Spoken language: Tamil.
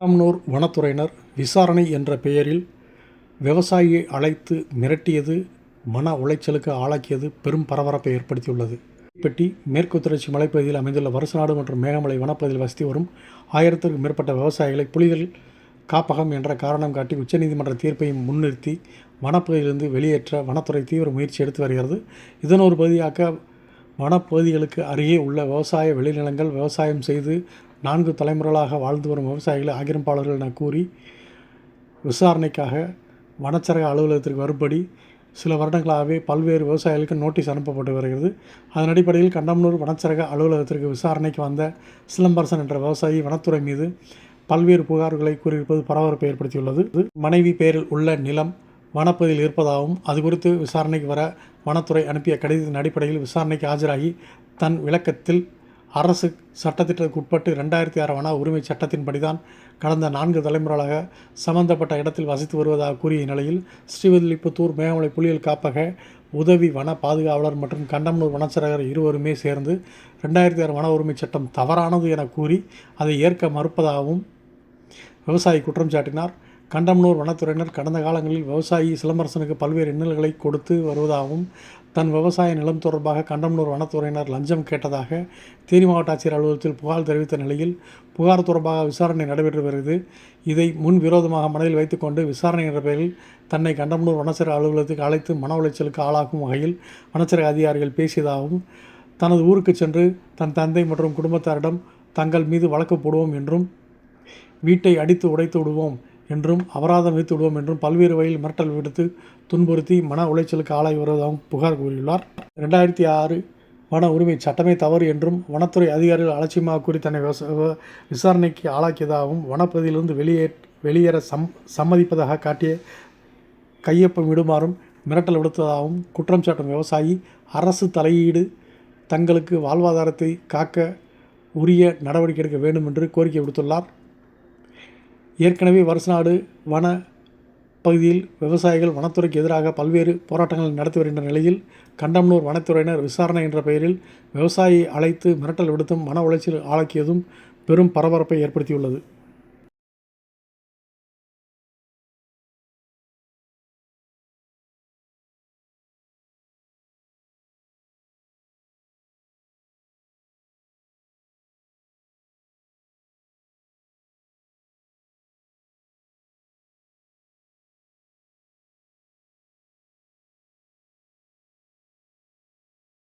கண்டம்னூர் வனத்துறையினர் விசாரணை என்ற பெயரில் விவசாயியை அழைத்து மிரட்டியது மன உளைச்சலுக்கு ஆளாக்கியது பெரும் பரபரப்பை ஏற்படுத்தியுள்ளது. பெட்டி மேற்கு தொடர்ச்சி மலைப்பகுதியில் அமைந்துள்ள வருசநாடு மற்றும் மேகமலை வனப்பகுதியில் வசித்து வரும் 1000க்கும் மேற்பட்ட விவசாயிகளை புலிகள் காப்பகம் என்ற காரணம் காட்டி உச்சநீதிமன்ற தீர்ப்பையும் முன்னிறுத்தி வனப்பகுதியிலிருந்து வெளியேற்ற வனத்துறை தீவிர முயற்சி எடுத்து வருகிறது. இதன் ஒரு பகுதியாக வனப்பகுதிகளுக்கு அருகே உள்ள விவசாய விளைநிலங்கள் விவசாயம் செய்து 4 தலைமுறைகளாக வாழ்ந்து வரும் விவசாயிகளை ஆக்கிரமிப்பாளர்கள் என கூறி விசாரணைக்காக வனச்சரக அலுவலகத்திற்கு வரும்படி சில வருடங்களாகவே பல்வேறு விவசாயிகளுக்கு நோட்டீஸ் அனுப்பப்பட்டு வருகிறது. அதன் அடிப்படையில் கண்டம்னூர் வனச்சரக அலுவலகத்திற்கு விசாரணைக்கு வந்த சிலம்பரசன் என்ற விவசாயி வனத்துறை மீது பல்வேறு புகார்களை கூறியிருப்பது பரபரப்பை ஏற்படுத்தியுள்ளது. மனைவி பெயரில் உள்ள நிலம் வனப்பகுதியில் இருப்பதாகவும் அது குறித்து விசாரணைக்கு வர வனத்துறை அனுப்பிய கடிதத்தின் அடிப்படையில் விசாரணைக்கு ஆஜராகி தன் விளக்கத்தில் அரசு சட்டத்திட்டத்துக்கு உட்பட்டு 2006 வன உரிமை சட்டத்தின்படிதான் கடந்த 4 தலைமுறைகளாக சம்பந்தப்பட்ட இடத்தில் வசித்து வருவதாக கூறிய நிலையில் ஸ்ரீவில்லிபுத்தூர் மேகமலை புலிகள் காப்பக உதவி வன பாதுகாவலர் மற்றும் கண்டம்னூர் வனச்சரகர் இருவருமே சேர்ந்து 2006 வன உரிமை சட்டம் தவறானது என கூறி அதை ஏற்க மறுப்பதாகவும் விவசாயி குற்றம் சாட்டினார். கண்டம்னூர் வனத்துறையினர் கடந்த காலங்களில் விவசாயி சிலம்பரசனுக்கு பல்வேறு இன்னல்களை கொடுத்து வருவதாகவும் தன் விவசாய நிலம் தொடர்பாக கண்டம்னூர் வனத்துறையினர் லஞ்சம் கேட்டதாக தேனி மாவட்ட ஆட்சியர் அலுவலகத்தில் புகார் தெரிவித்த நிலையில் புகார் தொடர்பாக விசாரணை நடைபெற்று வருகிறது. இதை முன் விரோதமாக மனதில் வைத்துக்கொண்டு விசாரணை என்ற பெயரில் தன்னை கண்டம்னூர் வனச்சரக அலுவலகத்துக்கு அழைத்து மன உளைச்சலுக்கு ஆளாக்கும் வகையில் வனச்சரக அதிகாரிகள் பேசியதாகவும் தனது ஊருக்கு சென்று தன் தந்தை மற்றும் குடும்பத்தாரிடம் தங்கள் மீது வழக்கு போடுவோம் என்றும் வீட்டை அடித்து உடைத்து விடுவோம் என்றும் அபராதம் விதித்து விடுவோம் என்றும் பல்வேறு வகையில் மிரட்டல் விடுத்து துன்புறுத்தி மன உளைச்சலுக்கு ஆளாகி வருவதாகவும் புகார் கூறியுள்ளார். 2006 வன உரிமை சட்டமே தவறு என்றும் வனத்துறை அதிகாரிகள் அலட்சியமாக கூறி தன்னை விசாரணைக்கு ஆளாக்கியதாகவும் வனப்பகுதியிலிருந்து வெளியேற சம்மதிப்பதாக காட்டிய கையொப்பம் விடுமாறும் மிரட்டல் விடுத்ததாகவும் குற்றம் சாட்டும் விவசாயி அரசு தலையீடு தங்களுக்கு வாழ்வாதாரத்தை காக்க உரிய நடவடிக்கை எடுக்க வேண்டும் என்று கோரிக்கை விடுத்துள்ளார். ஏற்கனவே வருசநாடு வன பகுதியில் விவசாயிகள் வனத்துறைக்கு எதிராக பல்வேறு போராட்டங்கள் நடத்தி வருகின்ற நிலையில் கண்டம்னூர் வனத்துறையினர் விசாரணை என்ற பெயரில் விவசாயியை அழைத்து மிரட்டல் விடுத்தும் மன உளைச்சல் ஆளாக்கியதும் பெரும் பரபரப்பை ஏற்படுத்தியுள்ளது.